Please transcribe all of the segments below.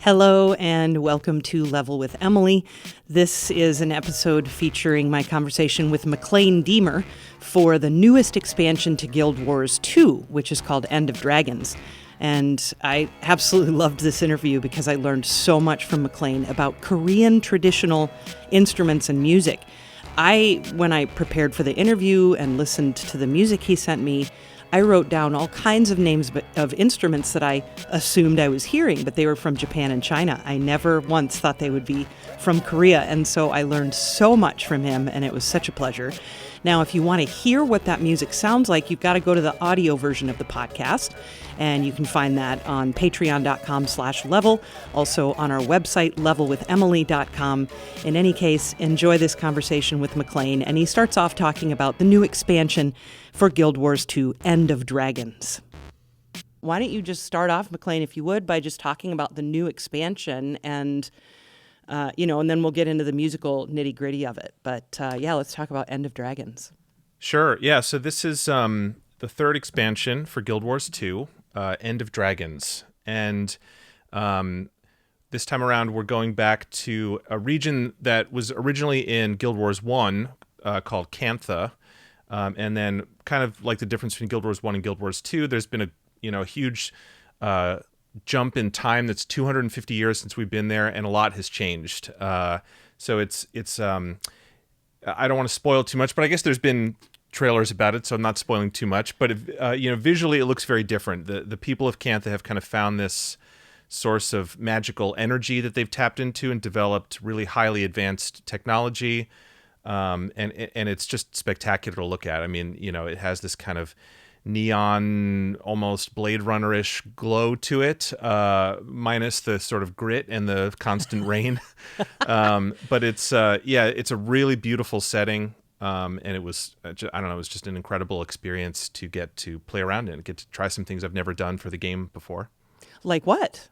Hello and welcome to Level with Emily. This is an episode featuring my conversation with Maclaine Diemer for the newest expansion to Guild Wars 2, which is called End of Dragons. And I absolutely loved this interview because I learned so much from Maclaine about Korean traditional instruments and music. When I prepared for the interview and listened to the music he sent me, I wrote down all kinds of names of instruments that I assumed I was hearing, but they were from Japan and China. I never once thought they would be from Korea, and so I learned so much from him, and it was such a pleasure. Now, if you want to hear what that music sounds like, you've got to go to the audio version of the podcast, and you can find that on patreon.com/level, also on our website, levelwithemily.com. In any case, enjoy this conversation with Maclaine, and he starts off talking about the new expansion for Guild Wars 2, End of Dragons. Why don't you just start off, Maclaine, if you would, by just talking about the new expansion and and then we'll get into the musical nitty-gritty of it. But let's talk about End of Dragons. Sure. Yeah, so this is the third expansion for Guild Wars 2, End of Dragons. And this time around, we're going back to a region that was originally in Guild Wars 1 called Cantha. And then kind of like the difference between Guild Wars 1 and Guild Wars 2, there's been a huge jump in time that's 250 years since we've been there, and a lot has changed. So it's I don't want to spoil too much, but I guess there's been trailers about it, so I'm not spoiling too much. But visually, it looks very different. The people of Cantha have kind of found this source of magical energy that they've tapped into and developed really highly advanced technology. And it's just spectacular to look at. I mean, it has this kind of neon, almost Blade Runner-ish glow to it, minus the sort of grit and the constant rain. But it's a really beautiful setting. And it was, it was just an incredible experience to get to play around in, get to try some things I've never done for the game before. Like what?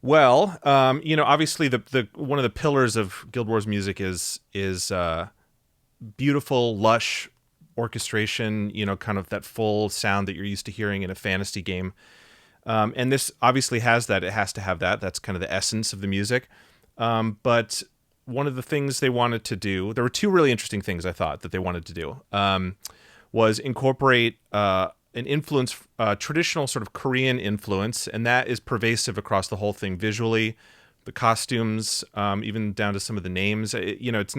Well, obviously the one of the pillars of Guild Wars music is beautiful, lush orchestration, kind of that full sound that you're used to hearing in a fantasy game. And this obviously has that. It has to have that. That's kind of the essence of the music. But one of the things they wanted to do, there were two really interesting things I thought that they wanted to do, was incorporate an influence, traditional sort of Korean influence, and that is pervasive across the whole thing visually, the costumes, even down to some of the names. It's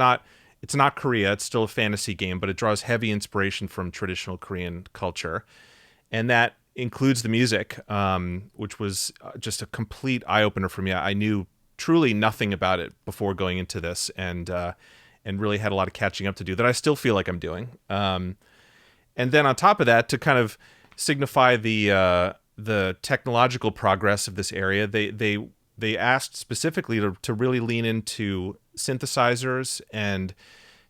not Korea, it's still a fantasy game, but it draws heavy inspiration from traditional Korean culture. And that includes the music, which was just a complete eye-opener for me. I knew truly nothing about it before going into this, and really had a lot of catching up to do that I still feel like I'm doing. And then on top of that, to kind of signify the technological progress of this area, they asked specifically to really lean into synthesizers and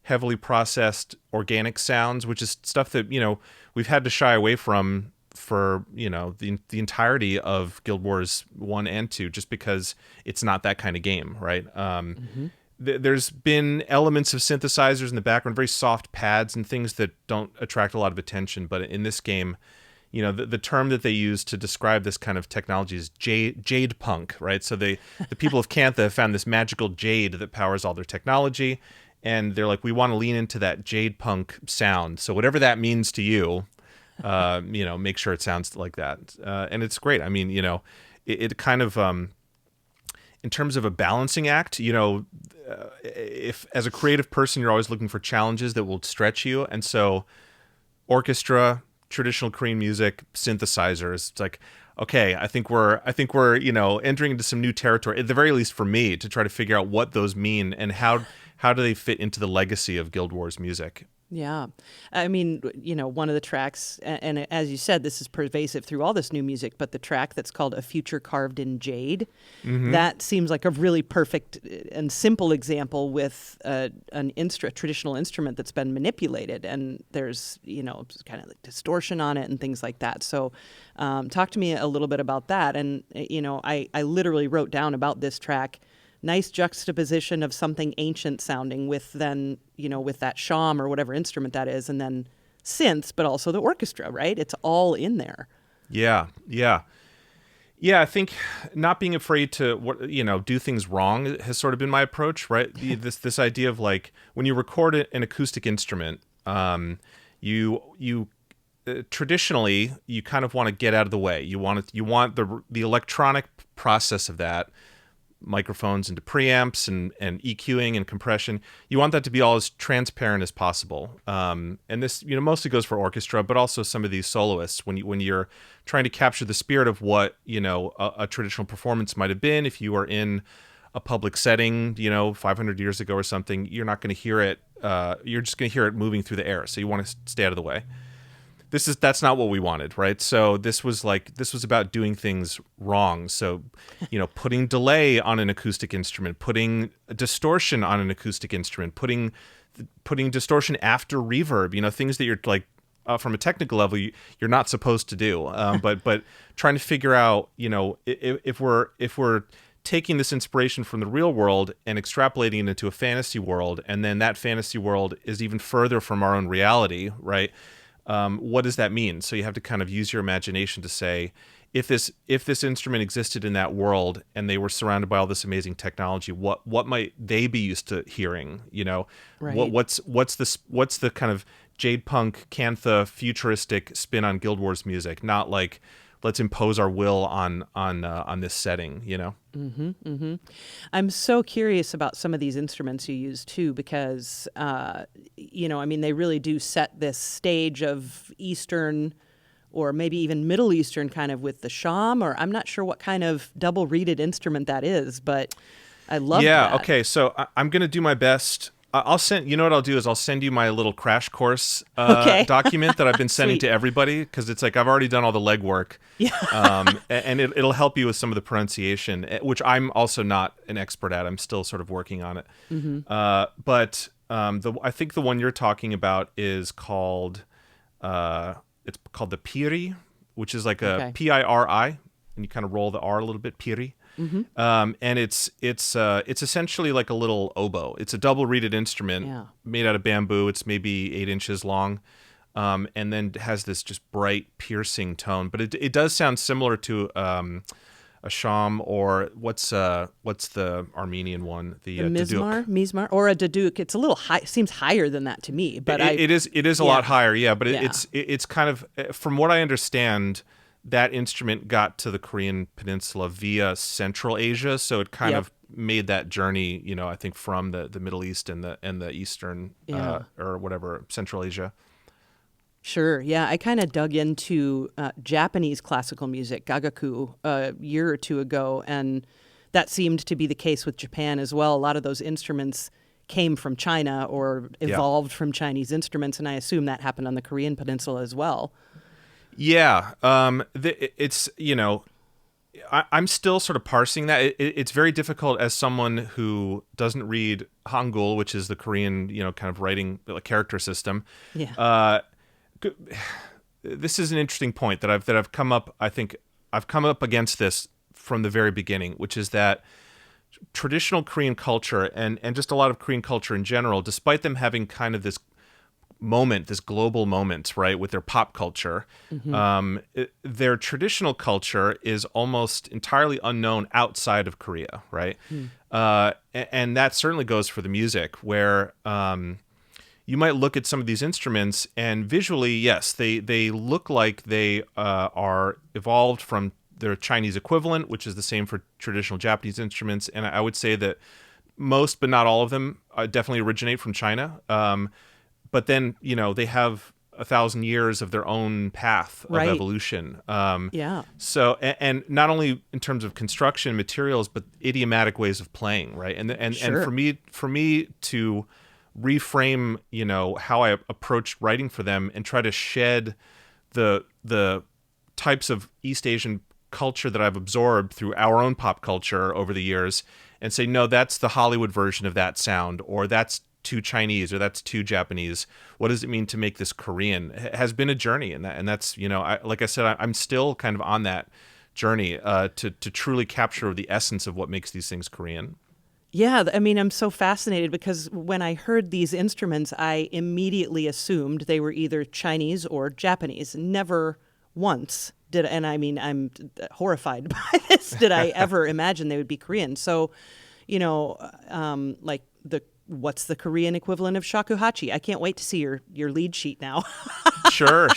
heavily processed organic sounds, which is stuff that we've had to shy away from for the entirety of Guild Wars 1 and 2, just because it's not that kind of game, right? There's been elements of synthesizers in the background, very soft pads and things that don't attract a lot of attention. But in this game, the term that they use to describe this kind of technology is jade punk, right? So the people of Cantha have found this magical jade that powers all their technology, and they're like, we want to lean into that jade punk sound. So whatever that means to you, make sure it sounds like that. And it's great. I mean, it kind of, in terms of a balancing act, if as a creative person, you're always looking for challenges that will stretch you. And so orchestra, traditional Korean music, synthesizers, it's like, okay, I think we're entering into some new territory, at the very least for me, to try to figure out what those mean and how do they fit into the legacy of Guild Wars music. Yeah. I mean, one of the tracks, and as you said, this is pervasive through all this new music, but the track that's called A Future Carved in Jade, that seems like a really perfect and simple example with a traditional instrument that's been manipulated, and there's, kind of like distortion on it and things like that. So talk to me a little bit about that. And, I literally wrote down about this track, nice juxtaposition of something ancient sounding with then, with that shawm or whatever instrument that is, and then synths, but also the orchestra, right? It's all in there. Yeah. Yeah, I think not being afraid to do things wrong has sort of been my approach, right? This idea of like when you record an acoustic instrument, you traditionally you kind of want to get out of the way. You want the electronic process of that, microphones into preamps and EQing and compression. You want that to be all as transparent as possible. And this, mostly goes for orchestra, but also some of these soloists when you're trying to capture the spirit of what, a traditional performance might have been. If you were in a public setting, 500 years ago or something, you're not going to hear it. You're just going to hear it moving through the air. So you want to stay out of the way. That's not what we wanted, right? So this was about doing things wrong. So, putting delay on an acoustic instrument, putting distortion on an acoustic instrument, putting distortion after reverb, things that you're like, from a technical level, you're not supposed to do. But trying to figure out, if we're taking this inspiration from the real world and extrapolating it into a fantasy world, and then that fantasy world is even further from our own reality, right? What does that mean? So you have to kind of use your imagination to say, if this instrument existed in that world and they were surrounded by all this amazing technology, what might they be used to hearing? Right. What's the kind of Jade Punk, Cantha, futuristic spin on Guild Wars music? Not like let's impose our will on this setting. Mm-hmm, mm-hmm. I'm so curious about some of these instruments you use too, because they really do set this stage of Eastern or maybe even Middle Eastern kind of with the sham, or I'm not sure what kind of double reeded instrument that is, but I love that. Yeah, okay, so I'm going to do my best. I'll send. You know what I'll do is I'll send you my little crash course document that I've been sending to everybody, because it's like I've already done all the legwork. Yeah. And it'll help you with some of the pronunciation, which I'm also not an expert at. I'm still sort of working on it. Mm-hmm. But I think the one you're talking about is called it's called the Piri, which is like a Piri, and you kind of roll the R a little bit, Piri. Mm-hmm. And it's essentially like a little oboe. It's a double reeded instrument made out of bamboo. It's maybe 8 inches long, and then has this just bright, piercing tone. But it does sound similar to a sham, or what's the Armenian one? The mizmar, or a daduk. It's a little high. Seems higher than that to me, but it is a lot higher. Yeah, but it's kind of, from what I understand, that instrument got to the Korean peninsula via Central Asia, so it kind of made that journey, I think, from the Middle East and the Eastern or whatever, Central Asia. Sure. Yeah, I kind of dug into Japanese classical music, gagaku, a year or two ago, and that seemed to be the case with Japan as well. A lot of those instruments came from China or evolved from Chinese instruments, and I assume that happened on the Korean peninsula as well. Yeah, it's, I'm still sort of parsing that. It's very difficult as someone who doesn't read Hangul, which is the Korean, kind of writing character system. Yeah. This is an interesting point that I've come up. I think I've come up against this from the very beginning, which is that traditional Korean culture and just a lot of Korean culture in general, despite them having kind of this global moment, right, with their pop culture, their traditional culture is almost entirely unknown outside of Korea, right? And that certainly goes for the music, where you might look at some of these instruments and visually, yes, they look like they are evolved from their Chinese equivalent, which is the same for traditional Japanese instruments. And I would say that most, but not all of them, definitely originate from China. But then, they have 1,000 years of their own path of evolution. So, and not only in terms of construction materials, but idiomatic ways of playing, right? And for me to reframe, how I approached writing for them and try to shed the types of East Asian culture that I've absorbed through our own pop culture over the years, and say, no, that's the Hollywood version of that sound, or that's too Chinese, or that's too Japanese. What does it mean to make this Korean? It has been a journey, and that's, like I said, I'm still kind of on that journey to truly capture the essence of what makes these things Korean. Yeah, I'm so fascinated because when I heard these instruments, I immediately assumed they were either Chinese or Japanese. Never once and I mean, I'm horrified by this. Did I ever imagine they would be Korean? So, like what's the Korean equivalent of shakuhachi? I can't wait to see your lead sheet now. Sure.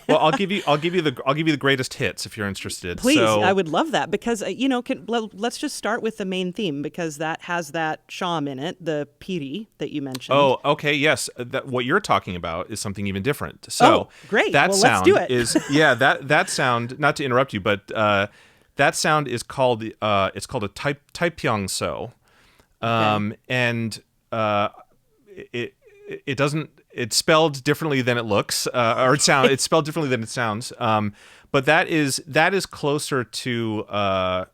Well, I'll give you the greatest hits if you're interested. Please, So, I would love that because let's just start with the main theme because that has that sham in it, the piri that you mentioned. Oh, okay, yes. What you're talking about is something even different. So great. That well, sound let's do it. is that sound. Not to interrupt you, but that sound is called it's called a taepyeong so, and it doesn't. It's spelled differently than it looks, it's spelled differently than it sounds. But that is closer to a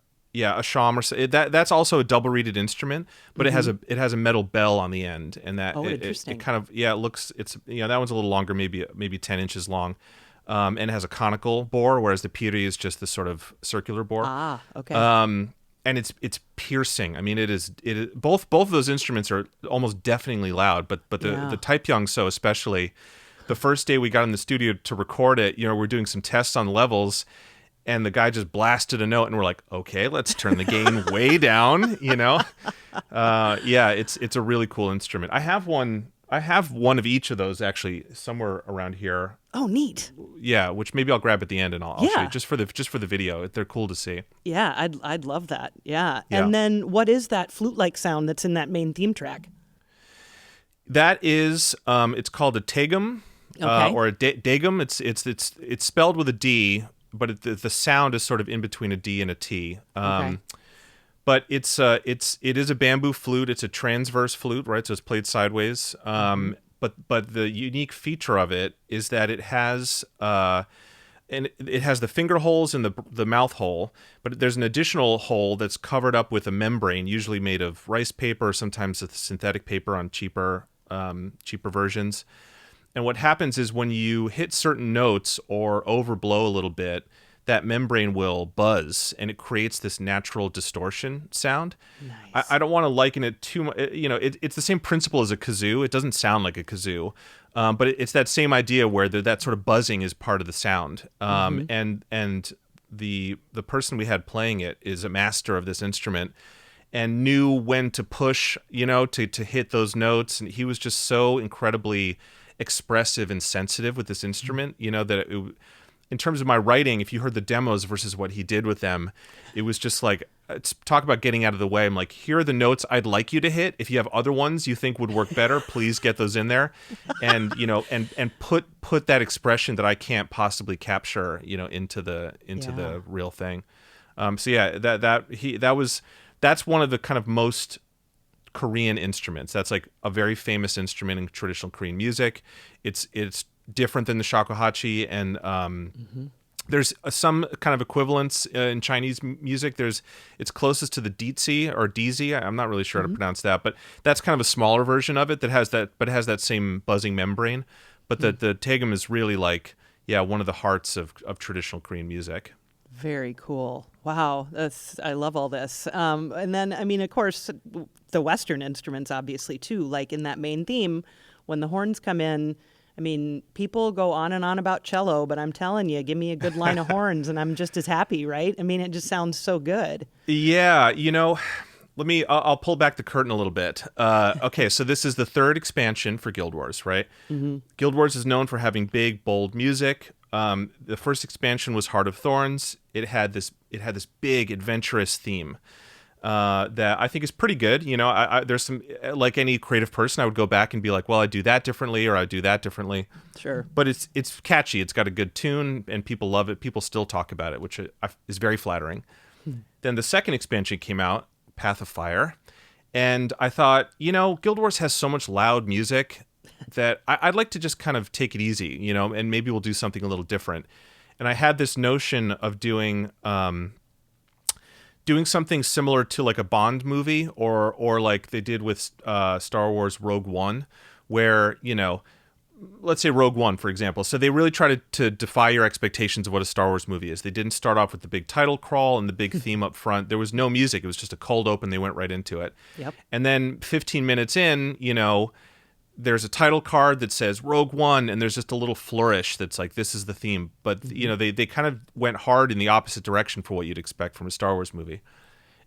sham or so. That's also a double reeded instrument, but it has a metal bell on the end, and that interesting. It kind of it looks that one's a little longer, maybe 10 inches long, and it has a conical bore, whereas the piri is just this sort of circular bore. Ah, okay. And it's piercing. I mean, it is both of those instruments are almost deafeningly loud, but the taepyeong so especially. The first day we got in the studio to record it, we're doing some tests on levels, and the guy just blasted a note, and we're like, okay, let's turn the gain way down. It's a really cool instrument. I have one of each of those actually somewhere around here. Oh, neat. Yeah, which maybe I'll grab at the end and I'll show you just for the video. They're cool to see. Yeah, I'd love that. Yeah. And then what is that flute-like sound that's in that main theme track? That is it's called a tegum or a dagum. It's spelled with a D, but the sound is sort of in between a D and a T. But it is a bamboo flute. It's a transverse flute, right? So it's played sideways. But the unique feature of it is that it has the finger holes and the mouth hole, but there's an additional hole that's covered up with a membrane, usually made of rice paper, sometimes with synthetic paper on cheaper versions. And what happens is when you hit certain notes or overblow a little bit, that membrane will buzz and it creates this natural distortion sound. Nice. I don't want to liken it too much. It's the same principle as a kazoo. It doesn't sound like a kazoo, but it's that same idea where that sort of buzzing is part of the sound. And the person we had playing it is a master of this instrument and knew when to push, to hit those notes. And he was just so incredibly expressive and sensitive with this instrument, that in terms of my writing, if you heard the demos versus what he did with them, it was just like, talk about getting out of the way. I'm like, here are the notes I'd like you to hit. If you have other ones you think would work better, please get those in there. And, and put that expression that I can't possibly capture, into the real thing. That's one of the kind of most Korean instruments. That's like a very famous instrument in traditional Korean music. It's different than the shakuhachi, and there's some kind of equivalence in Chinese music. It's closest to the dizi or dizi. I'm not really sure how to pronounce that, but that's kind of a smaller version of it that has that same buzzing membrane. But the tegum is really like one of the hearts of traditional Korean music. Very cool. Wow, I love all this. And then, I mean, of course, the Western instruments, obviously, too. Like in that main theme, when the horns come in, I mean, people go on and on about cello, but I'm telling you, give me a good line of horns and I'm just as happy, right? I mean, it just sounds so good. Yeah, I'll pull back the curtain a little bit. Okay, so this is the third expansion for Guild Wars, right? Guild Wars is known for having big, bold music. The first expansion was Heart of Thorns. It had this big, adventurous theme that I think is pretty good. There's some, like any creative person, I would go back and be like, well, I do that differently, or I do that differently. Sure. But it's catchy. It's got a good tune, and people love it. People still talk about it, which is very flattering. Then the second expansion came out, Path of Fire, and I thought, Guild Wars has so much loud music that I'd like to just kind of take it easy, and maybe we'll do something a little different. And I had this notion of doing something similar to like a Bond movie or like they did with Star Wars Rogue One, where, let's say Rogue One, for example. So they really tried to defy your expectations of what a Star Wars movie is. They didn't start off with the big title crawl and the big theme up front. There was no music. It was just a cold open. They went right into it. Yep. And then 15 minutes in, there's a title card that says Rogue One, and there's just a little flourish that's like, this is the theme. But, they kind of went hard in the opposite direction for what you'd expect from a Star Wars movie.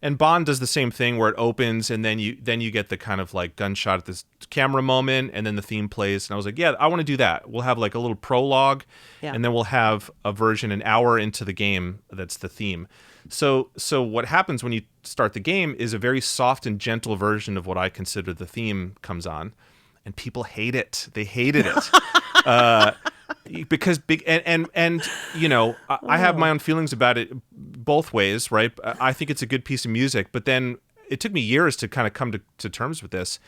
And Bond does the same thing where it opens, and then you get the kind of like gunshot at this camera moment, and then the theme plays. And I was like, yeah, I want to do that. We'll have like a little prologue, and then we'll have a version an hour into the game that's the theme. So what happens when you start the game is a very soft and gentle version of what I consider the theme comes on, and people hate it. They hated it. Because I have my own feelings about it both ways, right? I think it's a good piece of music, but then it took me years to kind of come to terms with this.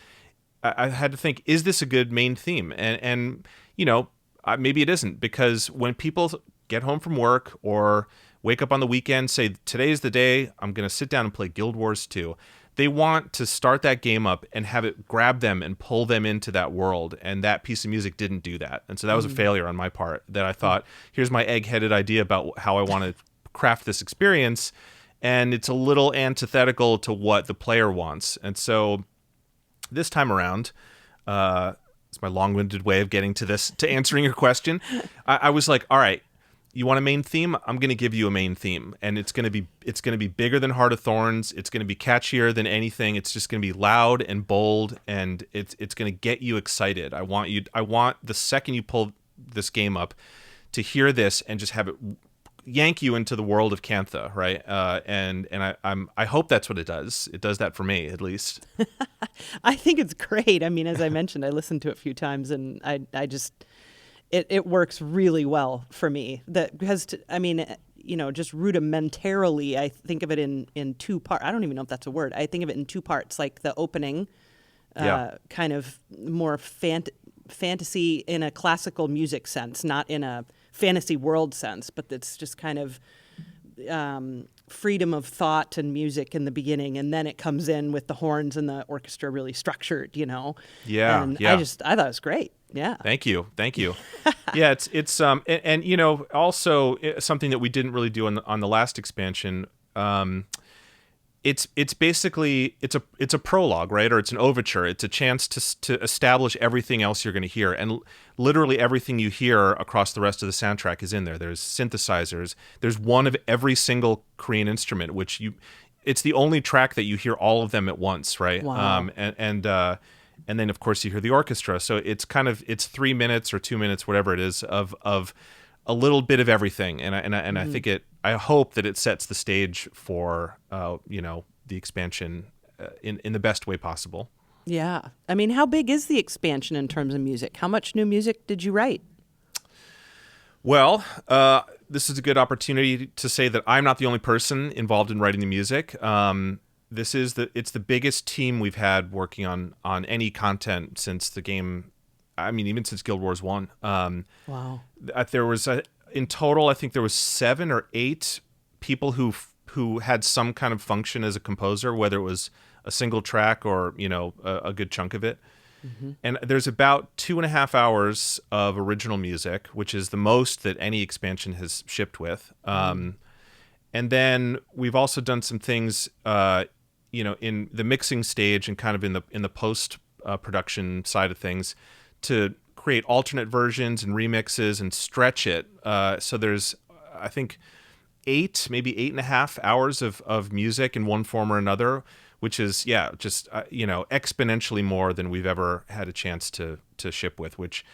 I had to think, is this a good main theme? And maybe it isn't, because when people get home from work or wake up on the weekend, say, today's the day I'm going to sit down and play Guild Wars 2. They want to start that game up and have it grab them and pull them into that world. And that piece of music didn't do that. And so that was a failure on my part, that I thought, here's my egg-headed idea about how I want to craft this experience. And it's a little antithetical to what the player wants. And so this time around, it's my long-winded way of getting to answering your question. I was like, all right, you want a main theme? I'm going to give you a main theme, and it's going to be bigger than Heart of Thorns. It's going to be catchier than anything. It's just going to be loud and bold, and it's going to get you excited. I want the second you pull this game up to hear this and just have it yank you into the world of Cantha, right? And I hope that's what it does. It does that for me, at least. I think it's great. I mean, as I mentioned, I listened to it a few times, and I just. It works really well for me. Because just rudimentarily, I think of it in two parts. I don't even know if that's a word. I think of it in two parts, like the opening, kind of more fantasy in a classical music sense, not in a fantasy world sense, but it's just kind of freedom of thought and music in the beginning, and then it comes in with the horns and the orchestra really structured, Yeah. And I thought it was great. Yeah. Thank you. Yeah, it's also something that we didn't really do on the last expansion. It's basically it's a prologue, right? Or it's an overture. It's a chance to establish everything else you're going to hear, and literally everything you hear across the rest of the soundtrack is in there. There's synthesizers. There's one of every single Korean instrument, it's the only track that you hear all of them at once, right? Wow. And then, of course, you hear the orchestra. So it's 3 minutes or 2 minutes, whatever it is, of a little bit of everything. And I think I hope that it sets the stage for the expansion in the best way possible. Yeah. I mean, how big is the expansion in terms of music? How much new music did you write? Well, this is a good opportunity to say that I'm not the only person involved in writing the music. It's the biggest team we've had working on any content since the game. I mean, even since Guild Wars 1. Wow. There was in total, I think there was 7 or 8 people who had some kind of function as a composer, whether it was a single track or a good chunk of it. Mm-hmm. And there's about 2.5 hours of original music, which is the most that any expansion has shipped with. And then we've also done some things, in the mixing stage and kind of in the post production side of things, to create alternate versions and remixes and stretch it. So there's, I think, 8, maybe 8.5 hours of music in one form or another, which is just exponentially more than we've ever had a chance to ship with. Which,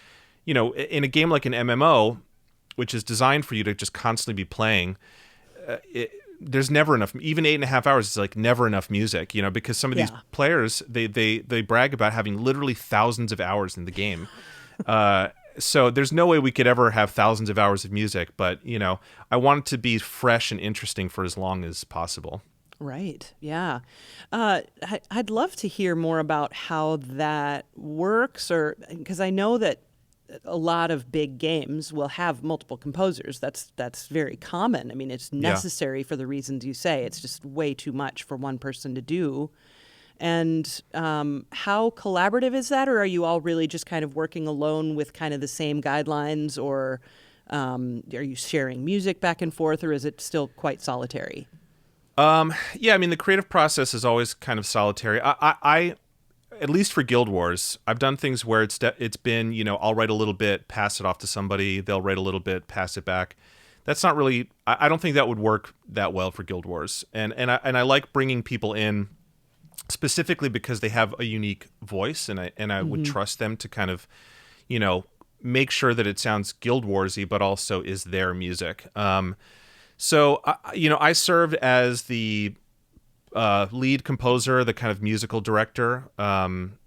in a game like an MMO, which is designed for you to just constantly be playing. There's never enough. Even 8.5 hours is like never enough music, because some of these players, they brag about having literally thousands of hours in the game. So there's no way we could ever have thousands of hours of music, but I want it to be fresh and interesting for as long as possible. Right. Yeah. I'd love to hear more about how that works, because I know that a lot of big games will have multiple composers. That's very common. I mean, it's necessary for the reasons you say. It's just way too much for one person to do. And how collaborative is that? Or are you all really just kind of working alone with kind of the same guidelines? Or are you sharing music back and forth? Or is it still quite solitary? I mean, the creative process is always kind of solitary. I at least for Guild Wars, I've done things where it's been, I'll write a little bit, pass it off to somebody, they'll write a little bit, pass it back. That's not really, I don't think that would work that well for Guild Wars. And I like bringing people in specifically because they have a unique voice, and I would trust them to kind of, make sure that it sounds Guild Warsy, but also is their music. So I served as the lead composer, the kind of musical director,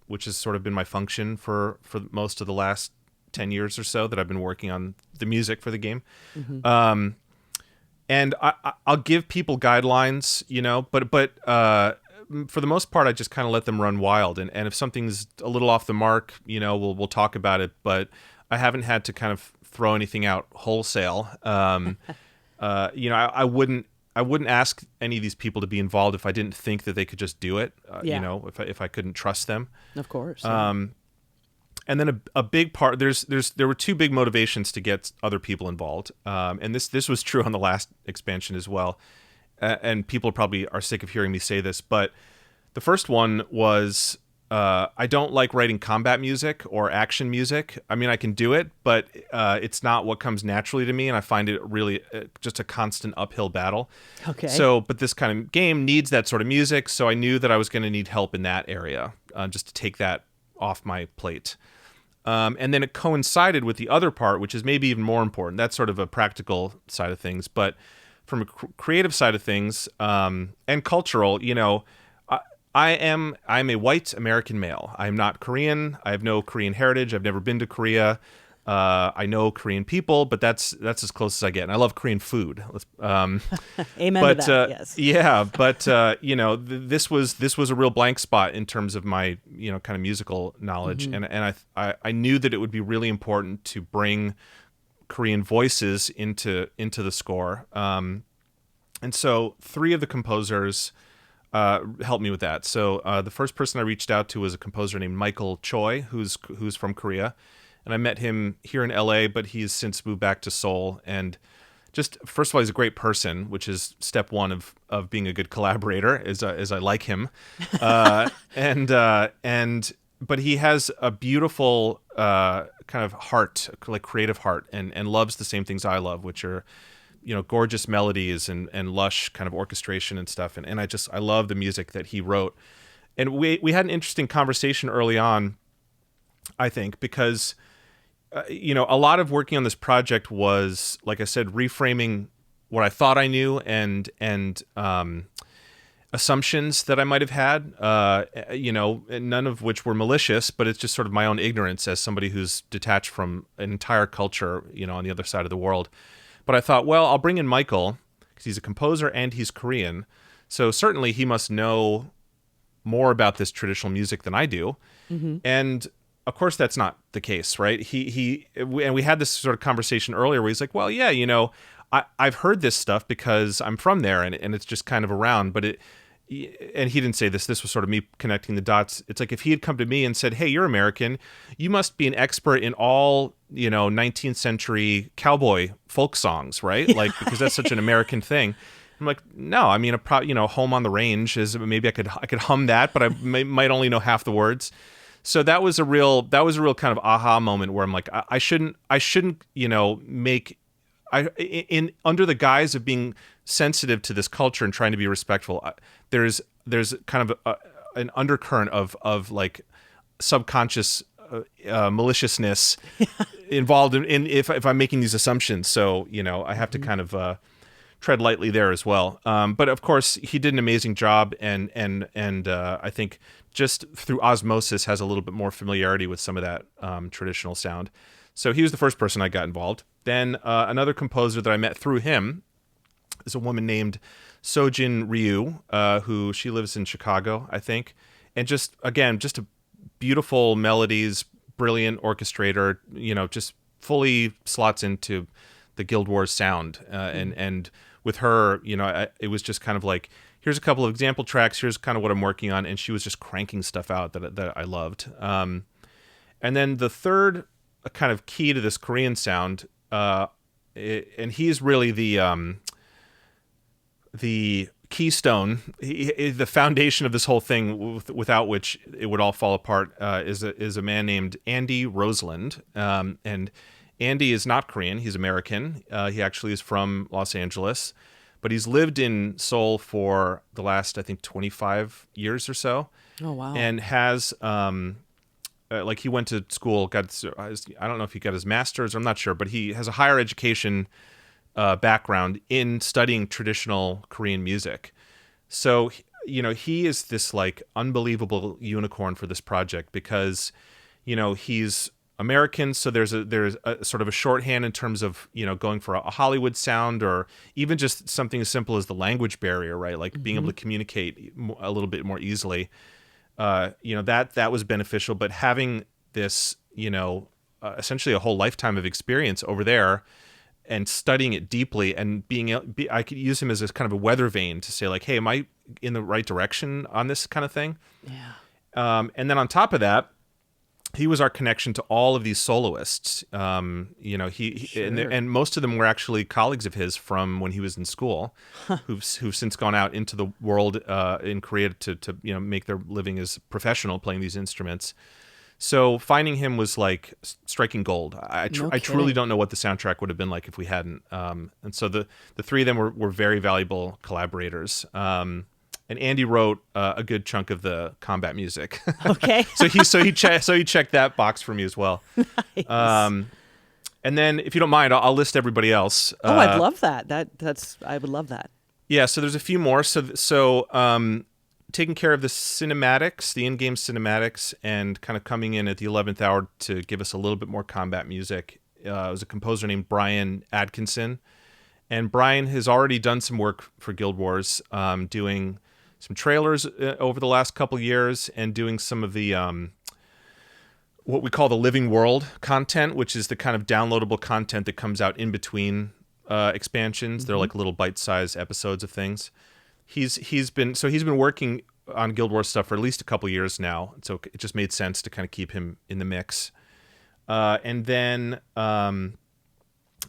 which has sort of been my function for most of the last 10 years or so that I've been working on the music for the game. And I'll give people guidelines, but for the most part, I just kind of let them run wild. And if something's a little off the mark, we'll talk about it. But I haven't had to kind of throw anything out wholesale. I wouldn't ask any of these people to be involved if I didn't think that they could just do it. If I couldn't trust them. Of course. And then a big part, there were two big motivations to get other people involved. And this was true on the last expansion as well. And people probably are sick of hearing me say this, but the first one was I don't like writing combat music or action music. I mean, I can do it, but it's not what comes naturally to me, and I find it really just a constant uphill battle. Okay. So, but this kind of game needs that sort of music, so I knew that I was going to need help in that area, just to take that off my plate. And then it coincided with the other part, which is maybe even more important. That's sort of a practical side of things, but from a creative side of things and cultural, I'm a white American male. I'm not Korean. I have no Korean heritage. I've never been to Korea. I know Korean people, but that's as close as I get. And I love Korean food. Amen to that, yes. Yeah, but this was a real blank spot in terms of my kind of musical knowledge, and I knew that it would be really important to bring Korean voices into the score. And so 3 of the composers helped me with that. So the first person I reached out to was a composer named Michael Choi, who's from Korea. And I met him here in LA, but he's since moved back to Seoul. And just, first of all, he's a great person, which is step one of being a good collaborator, as I like him. But he has a beautiful kind of heart, like creative heart, and loves the same things I love, which are, gorgeous melodies and lush kind of orchestration and stuff. And I love the music that he wrote. And we had an interesting conversation early on, I think, because a lot of working on this project was, like I said, reframing what I thought I knew and assumptions that I might have had, none of which were malicious, but it's just sort of my own ignorance as somebody who's detached from an entire culture, on the other side of the world. But I thought, well, I'll bring in Michael because he's a composer and he's Korean. So certainly he must know more about this traditional music than I do. And of course, that's not the case, right? And we had this sort of conversation earlier where he's like, well, yeah, I've heard this stuff because I'm from there and it's just kind of around, but and he didn't say this was sort of me connecting the dots. It's like if he had come to me and said, hey, you're American, you must be an expert in all, 19th century cowboy folk songs, right? Like, because that's such an American thing. I'm like, no, I mean, Home on the Range is, maybe I could hum that, but I might only know half the words. So that was a real kind of aha moment where I'm like, I shouldn't, make, under the guise of being sensitive to this culture and trying to be respectful, there's kind of an undercurrent of like subconscious maliciousness involved in if I'm making these assumptions. So I have to kind of tread lightly there as well. But of course, he did an amazing job, and I think just through osmosis has a little bit more familiarity with some of that traditional sound. So he was the first person I got involved. Then another composer that I met through him is a woman named Sojin Ryu, who she lives in Chicago, I think. And just a beautiful melodies, brilliant orchestrator, just fully slots into the Guild Wars sound. And with her, it was just kind of like, here's a couple of example tracks, here's kind of what I'm working on. And she was just cranking stuff out that I loved. And then the third kind of key to this Korean sound, and he's really the keystone, the foundation of this whole thing, without which it would all fall apart, is a man named Andy Roseland. And Andy is not Korean; he's American. He actually is from Los Angeles, but he's lived in Seoul for the last, I think, 25 years or so. Oh wow! And has like he went to school, I don't know if he got his master's, I'm not sure, but he has a higher education background in studying traditional Korean music. So, he is this like unbelievable unicorn for this project because, he's American. So there's a sort of a shorthand in terms of, going for a Hollywood sound, or even just something as simple as the language barrier, right? Like being able to communicate a little bit more easily. That was beneficial, but having this, essentially a whole lifetime of experience over there and studying it deeply, and I could use him as a kind of a weather vane to say like, hey, am I in the right direction on this kind of thing? Yeah. And then on top of that, he was our connection to all of these soloists. Sure. And most of them were actually colleagues of his from when he was in school, who've since gone out into the world in Korea to make their living as professional playing these instruments. So finding him was like striking gold. I truly don't know what the soundtrack would have been like if we hadn't. And so the three of them were very valuable collaborators. And Andy wrote a good chunk of the combat music. Okay. so he checked that box for me as well. Nice. And then, if you don't mind, I'll list everybody else. I'd love that. I would love that. Yeah. So there's a few more. So taking care of the cinematics, the in-game cinematics, and kind of coming in at the 11th hour to give us a little bit more combat music, was a composer named Brian Atkinson. And Brian has already done some work for Guild Wars, doing some trailers over the last couple years, and doing some of the what we call the living world content, which is the kind of downloadable content that comes out in between expansions. They're like little bite-sized episodes of things. He's been working on Guild Wars stuff for at least a couple years now, so it just made sense to kind of keep him in the mix. And then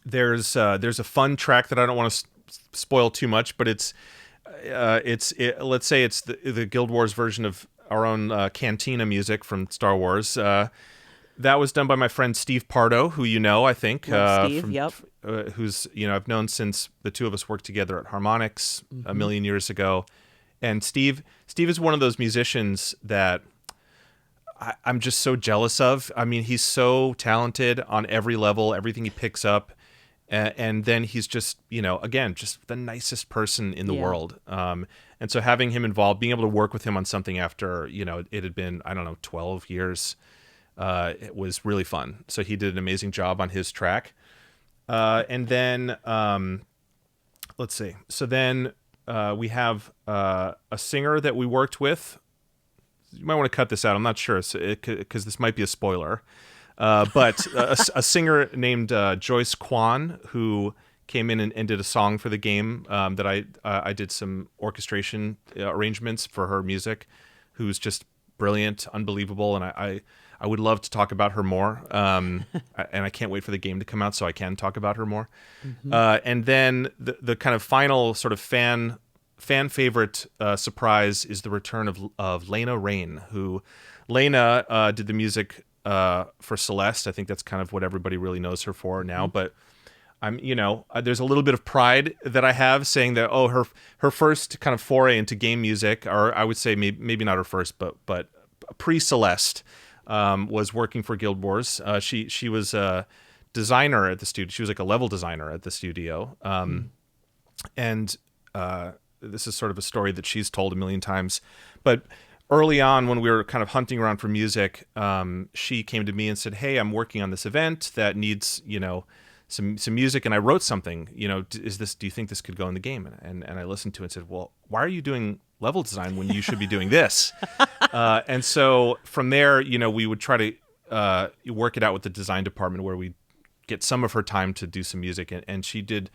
there's a fun track that I don't want to spoil too much, but let's say it's the Guild Wars version of our own Cantina music from Star Wars. That was done by my friend Steve Pardo, who I think. Steve, yep. Who's I've known since the two of us worked together at Harmonix a million years ago. And Steve is one of those musicians that I'm just so jealous of. I mean, he's so talented on every level, everything he picks up. And then he's just, again, just the nicest person in the world. And so having him involved, being able to work with him on something after, it had been, 12 years, it was really fun. So he did an amazing job on his track. And then, let's see. So then we have a singer that we worked with. You might want to cut this out. I'm not sure, because this might be a spoiler. But a singer named Joyce Kwan, who came in and did a song for the game that I did some orchestration arrangements for her music, who's just brilliant, unbelievable, and I would love to talk about her more. And I can't wait for the game to come out so I can talk about her more. And then the kind of final sort of fan favorite surprise is the return of Lena Rain, who Lena did the music for Celeste. I think that's kind of what everybody really knows her for now. But I'm, there's a little bit of pride that I have saying that, her first kind of foray into game music, or I would say maybe not her first, but pre-Celeste, was working for Guild Wars. She was a designer at the studio. She was like a level designer at the studio. And this is sort of a story that she's told a million times, but early on, when we were kind of hunting around for music, she came to me and said, "Hey, I'm working on this event that needs, some music, and I wrote something. Do you think this could go in the game?" And I listened to it and said, "Well, why are you doing level design when you should be doing this?" And so from there, we would try to work it out with the design department, where we get some of her time to do some music, and she did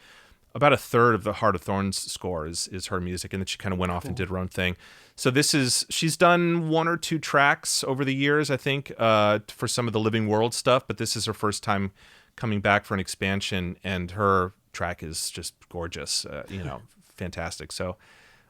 about a third of the Heart of Thorns score is her music, and then she kind of went off and did her own thing. So she's done one or two tracks over the years, I think, for some of the Living World stuff, but this is her first time coming back for an expansion, and her track is just gorgeous, fantastic. So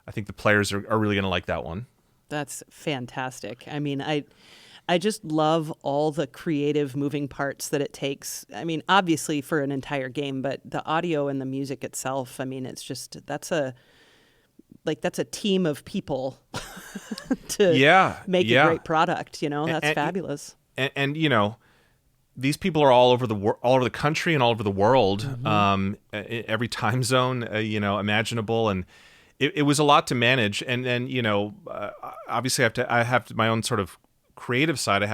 I think the players are really going to like that one. That's fantastic. I mean, I just love all the creative moving parts that it takes. I mean, obviously for an entire game, but the audio and the music itself, I mean, it's just, that's a team of people to make a great product, that's fabulous. And these people are all over the country and all over the world, every time zone, imaginable. And it was a lot to manage. And then, obviously I have my own sort of creative side. I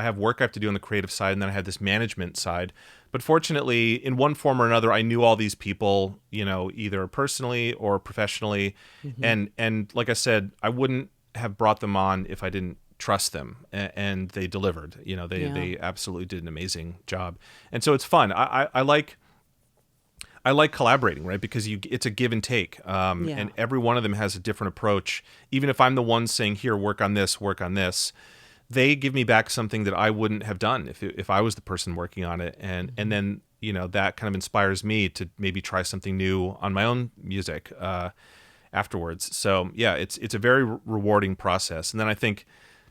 have work I have to do on the creative side, and then I have this management side. But fortunately, in one form or another, I knew all these people, either personally or professionally. And like I said, I wouldn't have brought them on if I didn't trust them, and they delivered. They absolutely did an amazing job. And so it's fun. I like collaborating, right? Because it's a give and take. And every one of them has a different approach. Even if I'm the one saying, here, work on this, they give me back something that I wouldn't have done if I was the person working on it. And then, that kind of inspires me to maybe try something new on my own music afterwards. So yeah, it's a very rewarding process. And then I think,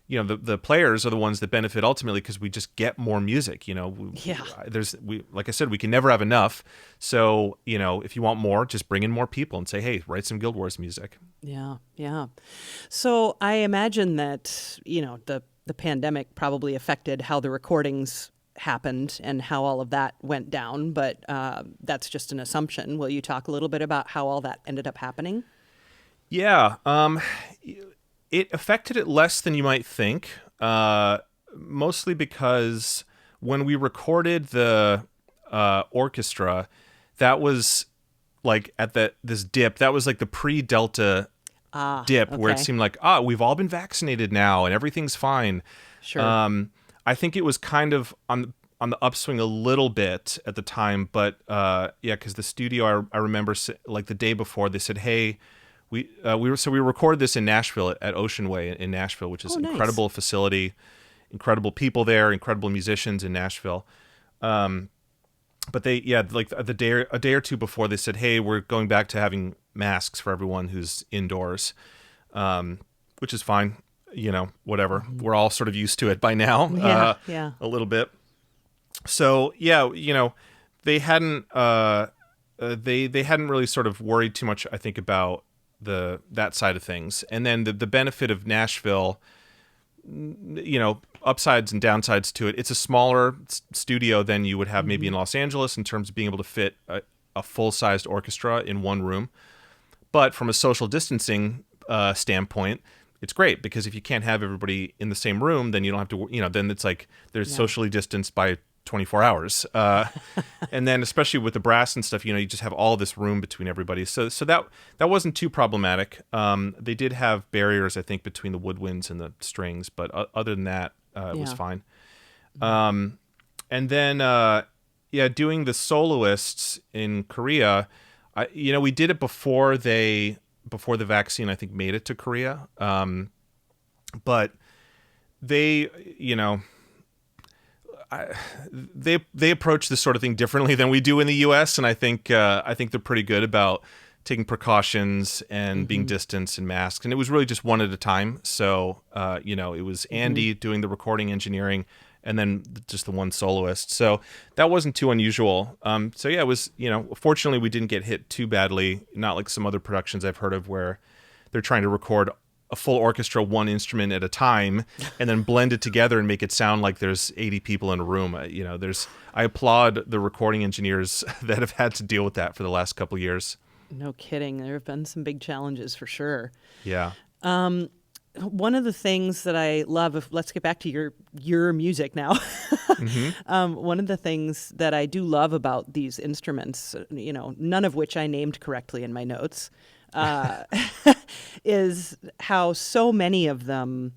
the players are the ones that benefit ultimately because we just get more music. Like I said, we can never have enough. So, if you want more, just bring in more people and say, hey, write some Guild Wars music. Yeah. So I imagine that, the pandemic probably affected how the recordings happened and how all of that went down, but that's just an assumption. Will you talk a little bit about how all that ended up happening? Yeah. It affected it less than you might think, mostly because when we recorded the orchestra, that was like at this dip. That was like the pre-Delta dip, where it seemed like, we've all been vaccinated now and everything's fine. Sure. I think it was kind of on the upswing a little bit at the time, but because the studio, I remember like the day before, they said, hey, we recorded this in Nashville at Ocean Way in Nashville, which is an incredible facility, incredible people there, incredible musicians in Nashville. But they, like a day or two before, they said, hey, we're going back to having masks for everyone who's indoors, which is fine. Whatever. We're all sort of used to it by now. A little bit. So they hadn't they hadn't really sort of worried too much, I think, about that side of things. And then the benefit of Nashville, upsides and downsides to it. It's a smaller studio than you would have maybe in Los Angeles in terms of being able to fit a full-sized orchestra in one room. But from a social distancing standpoint, it's great, because if you can't have everybody in the same room, then you don't have to, then it's like there's socially distanced by 24 hours. And then especially with the brass and stuff, you just have all this room between everybody. So that wasn't too problematic. They did have barriers, I think, between the woodwinds and the strings, but other than that, it was fine. And then, doing the soloists in Korea, we did it before the vaccine, I think, made it to Korea. But they, they approach this sort of thing differently than we do in the U.S., and I think they're pretty good about taking precautions and being distanced and masked. And it was really just one at a time. So it was Andy doing the recording engineering, and then just the one soloist. So that wasn't too unusual. It was, fortunately we didn't get hit too badly, not like some other productions I've heard of where they're trying to record a full orchestra, one instrument at a time, and then blend it together and make it sound like there's 80 people in a room. I applaud the recording engineers that have had to deal with that for the last couple of years. No kidding. There have been some big challenges for sure. Yeah. One of the things that I love, let's get back to your music now. One of the things that I do love about these instruments, none of which I named correctly in my notes, is how so many of them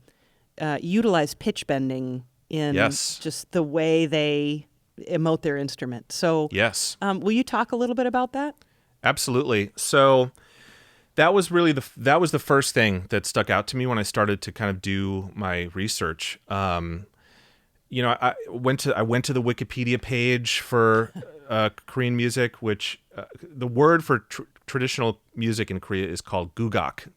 utilize pitch bending in just the way they emote their instrument. So, will you talk a little bit about that? Absolutely. So that was really the first thing that stuck out to me when I started to kind of do my research. I went to the Wikipedia page for Korean music, which the word for traditional music in Korea is called gugak,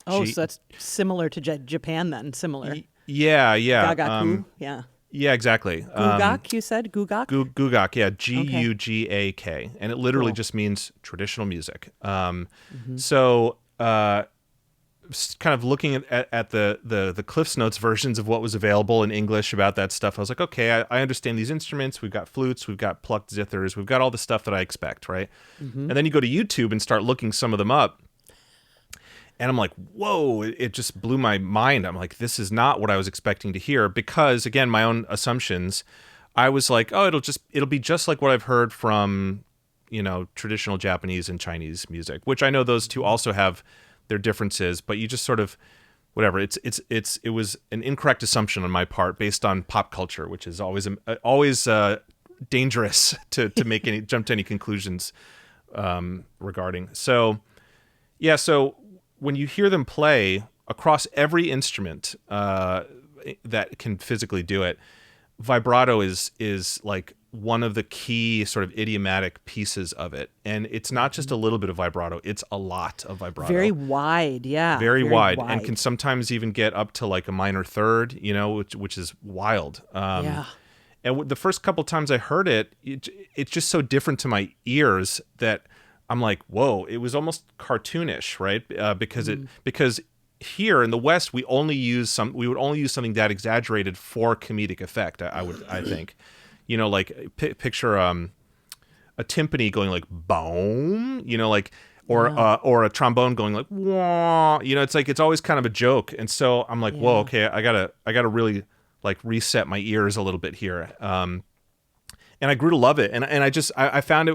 Oh, so that's similar to Japan then. Similar. Yeah. Gagaku. Yeah. Yeah, exactly. Gugak, you said? Gugak? Gugak, yeah, Gugak, and it literally just means traditional music. So, kind of looking at the Cliff's Notes versions of what was available in English about that stuff, I was like, okay, I understand these instruments. We've got flutes, we've got plucked zithers, we've got all the stuff that I expect, right? And then you go to YouTube and start looking some of them up. And I'm like, whoa, it just blew my mind. I'm like, this is not what I was expecting to hear because, again, my own assumptions, I was like, oh, it'll be just like what I've heard from, traditional Japanese and Chinese music, which I know those two also have their differences, but you just sort of, whatever. It was an incorrect assumption on my part based on pop culture, which is always dangerous to jump to any conclusions regarding. So, yeah, so when you hear them play across every instrument that can physically do it, vibrato is like one of the key sort of idiomatic pieces of it. And it's not just a little bit of vibrato, it's a lot of vibrato. Very wide, yeah. Very wide, and can sometimes even get up to like a minor third, which is wild. Yeah. And the first couple times I heard it's just so different to my ears that I'm like, whoa, it was almost cartoonish, right? Because here in the West, we would only use something that exaggerated for comedic effect. I think, like picture a timpani going like boom, or a trombone going like wah, it's always kind of a joke. And so I'm like, whoa, okay, I gotta really like reset my ears a little bit here. And I grew to love it. And I found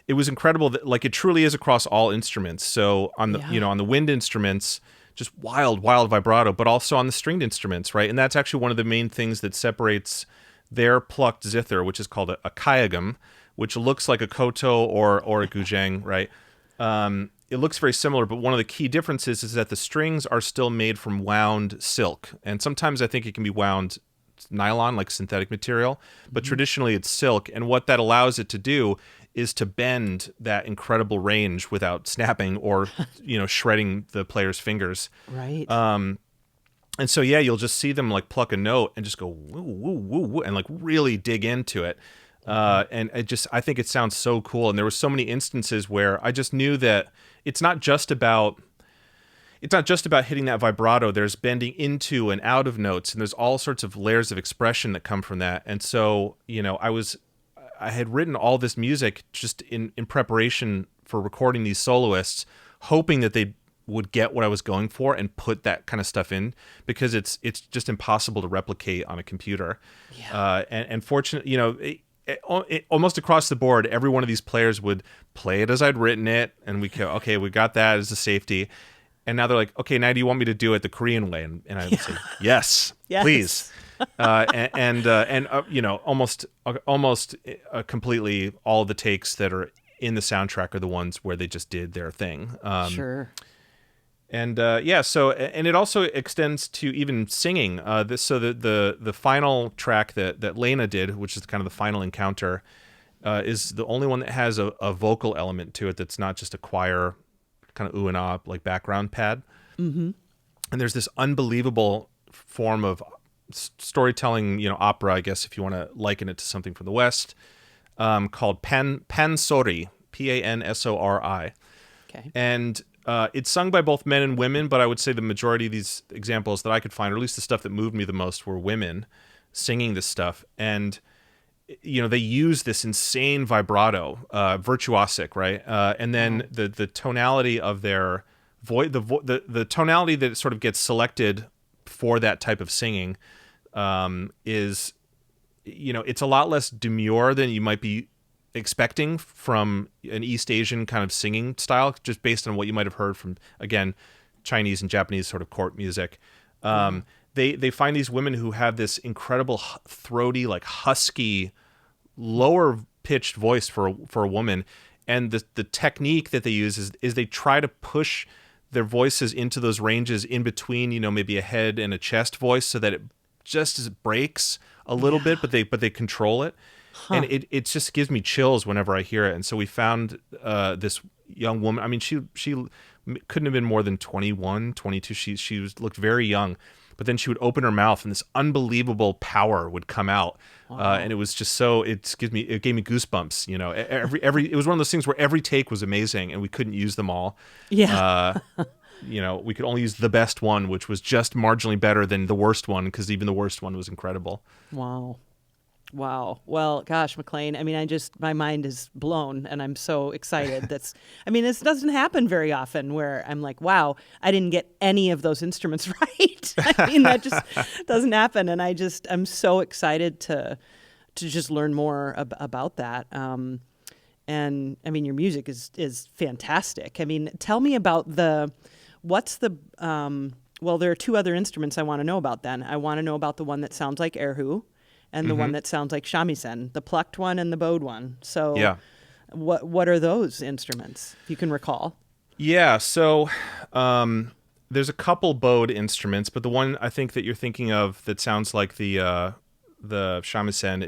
it was incredible that like it truly is across all instruments. So on the on the wind instruments, just wild vibrato, but also on the stringed instruments, right? And that's actually one of the main things that separates their plucked zither, which is called a kayagum, which looks like a koto or a guzheng, right? It looks very similar, but one of the key differences is that the strings are still made from wound silk, and sometimes I think it can be wound nylon, like synthetic material, but traditionally it's silk. And what that allows it to do is to bend that incredible range without snapping or, shredding the player's fingers. Right. And so, yeah, you'll just see them like pluck a note and just go woo, woo, woo, woo, and like really dig into it. And I think it sounds so cool. And there were so many instances where I just knew that it's not just about hitting that vibrato. There's bending into and out of notes, and there's all sorts of layers of expression that come from that. And so, I had written all this music just in preparation for recording these soloists, hoping that they would get what I was going for and put that kind of stuff in, because it's just impossible to replicate on a computer. Yeah. And fortunately, almost across the board, every one of these players would play it as I'd written it, and we go, okay, we got that as a safety. And now they're like, okay, now do you want me to do it the Korean way? And I would say, yes, please. Almost completely all the takes that are in the soundtrack are the ones where they just did their thing. Sure. And so it also extends to even singing. The final track that Lena did, which is kind of the final encounter, is the only one that has a vocal element to it that's not just a choir kind of ooh and ah like background pad. Mm-hmm. And there's this unbelievable form of storytelling, opera, I guess, if you want to liken it to something from the West, called pansori, Pansori. Okay. And it's sung by both men and women, but I would say the majority of these examples that I could find, or at least the stuff that moved me the most, were women singing this stuff. And they use this insane vibrato, virtuosic, right? And then the tonality of their voice, the tonality that sort of gets selected for that type of singing is, it's a lot less demure than you might be expecting from an East Asian kind of singing style, just based on what you might have heard from, again, Chinese and Japanese sort of court music. They find these women who have this incredible throaty, like husky, lower pitched voice for a woman, and the technique that they use is they try to push their voices into those ranges in between, maybe a head and a chest voice, so that it just breaks a little bit, but they control it. Huh. And it just gives me chills whenever I hear it. And so we found this young woman. I mean, she couldn't have been more than 21, 22. Looked very young. But then she would open her mouth, and this unbelievable power would come out, and it was just so. It gave me goosebumps. You know, every it was one of those things where every take was amazing, and we couldn't use them all. Yeah. You know, we could only use the best one, which was just marginally better than the worst one, because even the worst one was incredible. Wow. Well, gosh, Maclaine, I mean, my mind is blown, and I'm so excited. This doesn't happen very often where I'm like, wow, I didn't get any of those instruments right. I mean, that just doesn't happen. And I'm so excited to just learn more about that. And I mean, your music is fantastic. I mean, tell me about well, there are two other instruments I want to know about then. I want to know about the one that sounds like erhu, and the one that sounds like shamisen, the plucked one and the bowed one. So yeah. What are those instruments, if you can recall? Yeah, so there's a couple bowed instruments, but the one I think that you're thinking of that sounds like the shamisen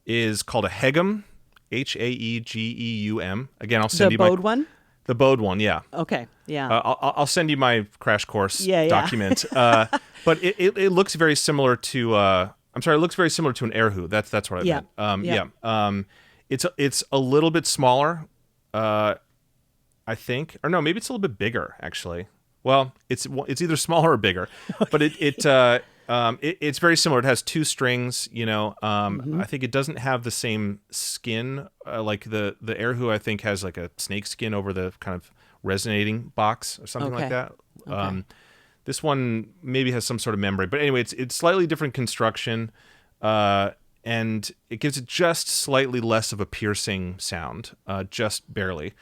is called a hegum, Haegeum. Again, I'll send you the bowed one. The bowed one, yeah. Okay, yeah. I'll send you my crash course Yeah. document. But it looks very similar to. It looks very similar to an erhu. That's what I meant. Yeah. It's a little bit smaller, I think, or no, maybe it's a little bit bigger actually. Well, it's either smaller or bigger, but it's very similar. It has two strings, you know. I think it doesn't have the same skin like the erhu. I think has like a snake skin over the kind of resonating box or something like that. Okay. This one maybe has some sort of membrane, but anyway, it's slightly different construction, and it gives it just slightly less of a piercing sound, just barely.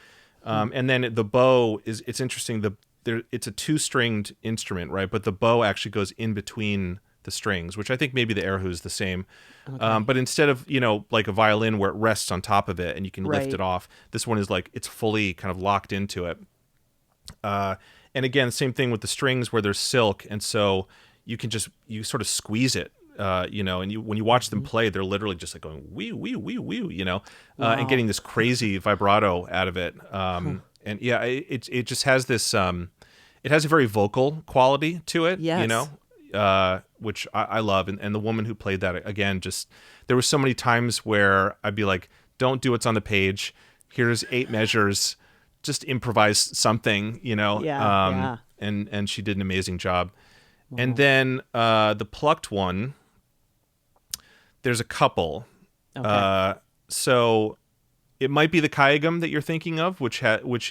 And then the bow it's interesting. It's a two-stringed instrument, right? But the bow actually goes in between the strings, which I think maybe the erhu is the same. Okay. But instead of, you know, like a violin where it rests on top of it and you can lift it off, this one is like it's fully kind of locked into it. And again, same thing with the strings where there's silk, and so you sort of squeeze it. You know, and when you watch them play, they're literally just like going wee wee wee wee, you know, and getting this crazy vibrato out of it. And yeah, it just has this. It has a very vocal quality to it, you know, which I love. And the woman who played that, again, just there were so many times where I'd be like, "Don't do what's on the page. Here's 8 measures. Just improvise something," you know. And she did an amazing job. Wow. And then the plucked one. There's a couple. Okay. So it might be the kaigam that you're thinking of, which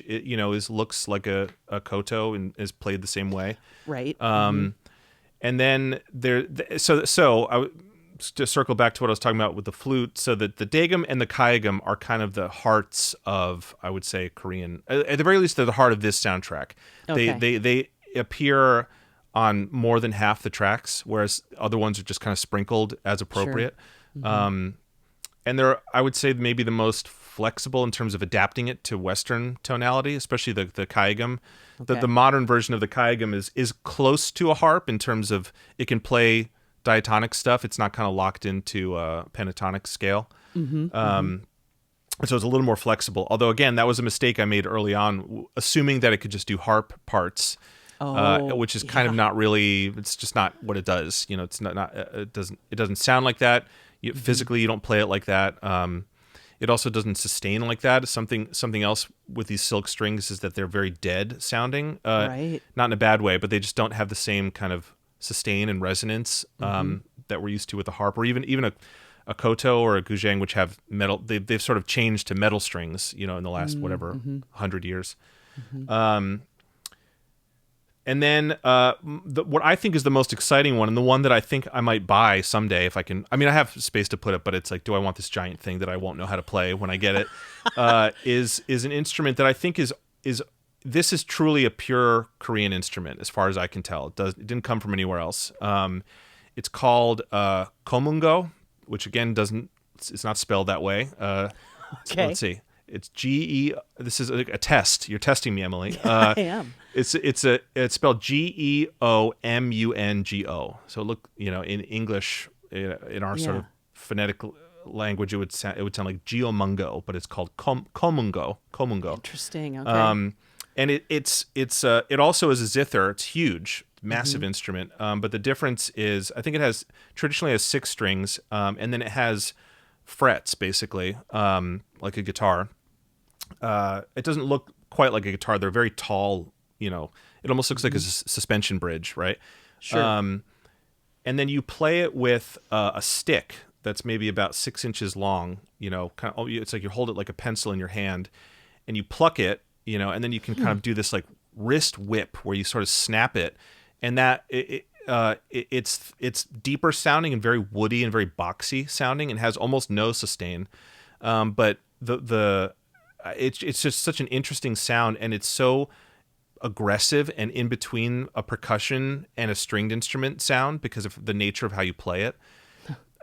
you know looks like a koto and is played the same way. Right. And then so I to circle back to what I was talking about with the flute. So that the daegum and the kaigam are kind of the hearts of, I would say, Korean. At the very least, they're the heart of this soundtrack. Okay. They appear on more than half the tracks, whereas other ones are just kind of sprinkled as appropriate. Sure. And they're, I would say, maybe the most flexible in terms of adapting it to Western tonality, especially the kaigam. Okay. The modern version of the kaigam is close to a harp in terms of it can play diatonic stuff. It's not kind of locked into a pentatonic scale. So it's a little more flexible. Although, again, that was a mistake I made early on, assuming that it could just do harp parts. Which is kind of not really. It's just not what it does. You know, it's not. It doesn't sound like that. Physically, you don't play it like that. It also doesn't sustain like that. Something else with these silk strings is that they're very dead sounding. Right. Not in a bad way, but they just don't have the same kind of sustain and resonance that we're used to with the harp, or even a koto or a guzheng, which have metal. They've sort of changed to metal strings. You know, in the last 100 years. And then what I think is the most exciting one, and the one that I think I might buy someday if I can. I mean, I have space to put it, but it's like, do I want this giant thing that I won't know how to play when I get it? Is an instrument that I think is this is truly a pure Korean instrument as far as I can tell. It didn't come from anywhere else. It's called komungo, which again it's not spelled that way. Okay. Let's see. It's G-E. This is a test. You're testing me, Emily. I am. It's spelled Geomungo. So look, you know, in English, in our sort of phonetic language, it would sound like geomungo, but it's called komungo. Interesting. Okay. And it also is a zither. It's huge, massive instrument. But the difference is, I think it traditionally has 6 strings, and then it has frets, basically, like a guitar. It doesn't look quite like a guitar. They're very tall. It almost looks like a suspension bridge, right? Sure. And then you play it with a stick that's maybe about 6 inches long. It's like you hold it like a pencil in your hand, and you pluck it. And then you can kind of do this like wrist whip where you sort of snap it, and that it's deeper sounding and very woody and very boxy sounding, and has almost no sustain. But it's just such an interesting sound, and it's so aggressive and in between a percussion and a stringed instrument sound because of the nature of how you play it.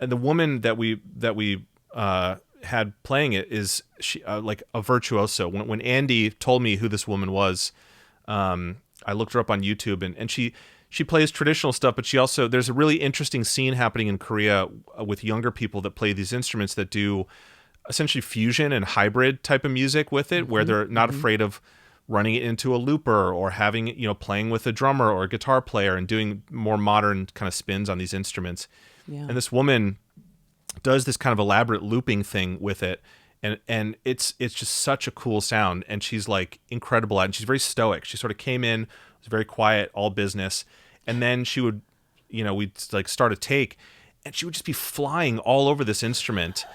And the woman that we had playing it is like a virtuoso. When Andy told me who this woman was, I looked her up on YouTube, and she plays traditional stuff, but there's a really interesting scene happening in Korea with younger people that play these instruments that do essentially fusion and hybrid type of music with it, where they're not afraid of running it into a looper or having, playing with a drummer or a guitar player and doing more modern kind of spins on these instruments. Yeah. And this woman does this kind of elaborate looping thing with it, and it's just such a cool sound, and she's like incredible at it, and she's very stoic. She sort of came in, was very quiet, all business, and then she would, we'd like start a take, and she would just be flying all over this instrument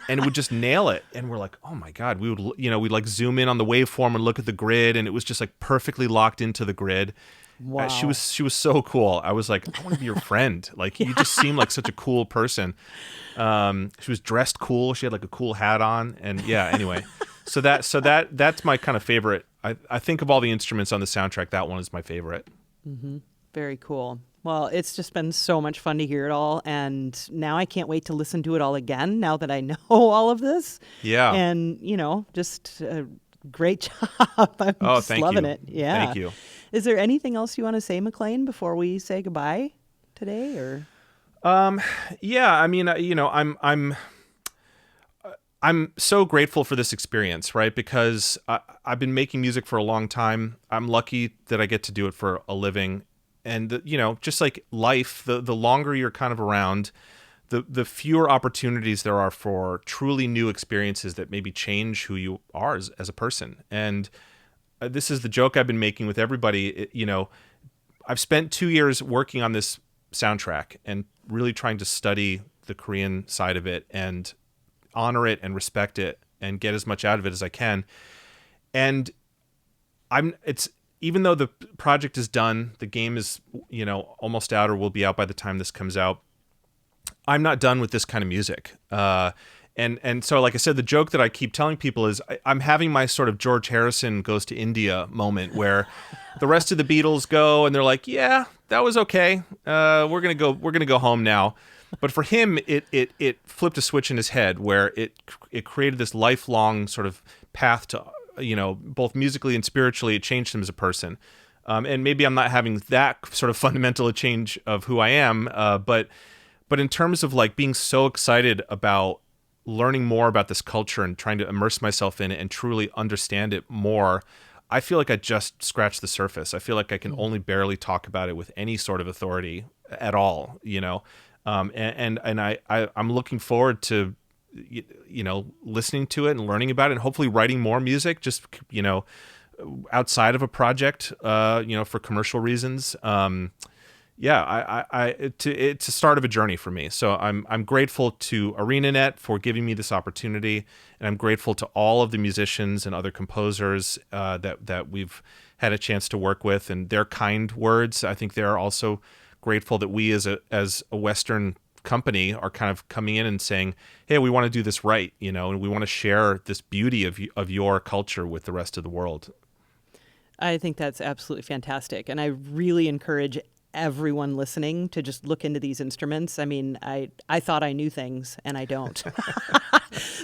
and would just nail it. And we're like, oh my God, we'd like zoom in on the waveform and look at the grid, and it was just like perfectly locked into the grid. Wow. She was so cool. I was like, I want to be your friend. Like, you just seem like such a cool person. She was dressed cool. She had like a cool hat on, and anyway. So that's my kind of favorite. I think of all the instruments on the soundtrack, that one is my favorite. Mm-hmm. Very cool. Well, it's just been so much fun to hear it all, and now I can't wait to listen to it all again now that I know all of this. Yeah. And, just great job. I'm just thank loving you. it. Yeah. Thank you. Is there anything else you want to say, Maclaine, before we say goodbye today, or? Yeah, I mean, I'm so grateful for this experience, right? Because I've been making music for a long time. I'm lucky that I get to do it for a living. And, just like life, the longer you're kind of around, the fewer opportunities there are for truly new experiences that maybe change who you are as a person. And this is the joke I've been making with everybody. I've spent 2 years working on this soundtrack and really trying to study the Korean side of it and honor it and respect it and get as much out of it as I can. And even though the project is done, the game is, almost out or will be out by the time this comes out, I'm not done with this kind of music. And so, like I said, the joke that I keep telling people is I'm having my sort of George Harrison goes to India moment where the rest of the Beatles go and they're like, yeah, that was okay. We're gonna go home now. But for him, it flipped a switch in his head where it created this lifelong sort of path to, both musically and spiritually. It changed him as a person. And maybe I'm not having that sort of fundamental a change of who I am. But in terms of like being so excited about learning more about this culture and trying to immerse myself in it and truly understand it more, I feel like I just scratched the surface. I feel like I can only barely talk about it with any sort of authority at all, and I'm looking forward to, listening to it and learning about it and hopefully writing more music, just, outside of a project, for commercial reasons. It's a start of a journey for me. So I'm grateful to ArenaNet for giving me this opportunity, and I'm grateful to all of the musicians and other composers that we've had a chance to work with and their kind words. I think they're also grateful that we as a Western company are kind of coming in and saying, hey, we want to do this right, and we want to share this beauty of your culture with the rest of the world. I think that's absolutely fantastic, and I really encourage everyone listening to just look into these instruments. I mean, I thought I knew things, and I don't.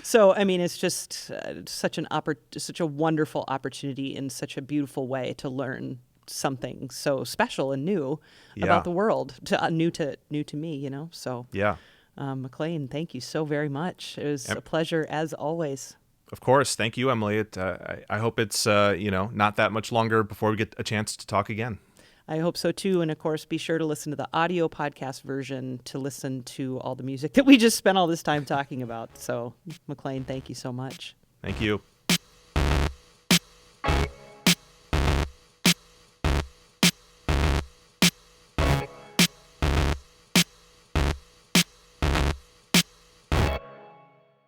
So, I mean, it's just such a wonderful opportunity in such a beautiful way to learn something so special and new about the world, new to me. So yeah. Maclaine, thank you so very much. It was Yep. a pleasure as always. Of course. Thank you, Emily. I hope it's, not that much longer before we get a chance to talk again. I hope so too. And of course, be sure to listen to the audio podcast version to listen to all the music that we just spent all this time talking about. So, Maclaine, thank you so much. Thank you.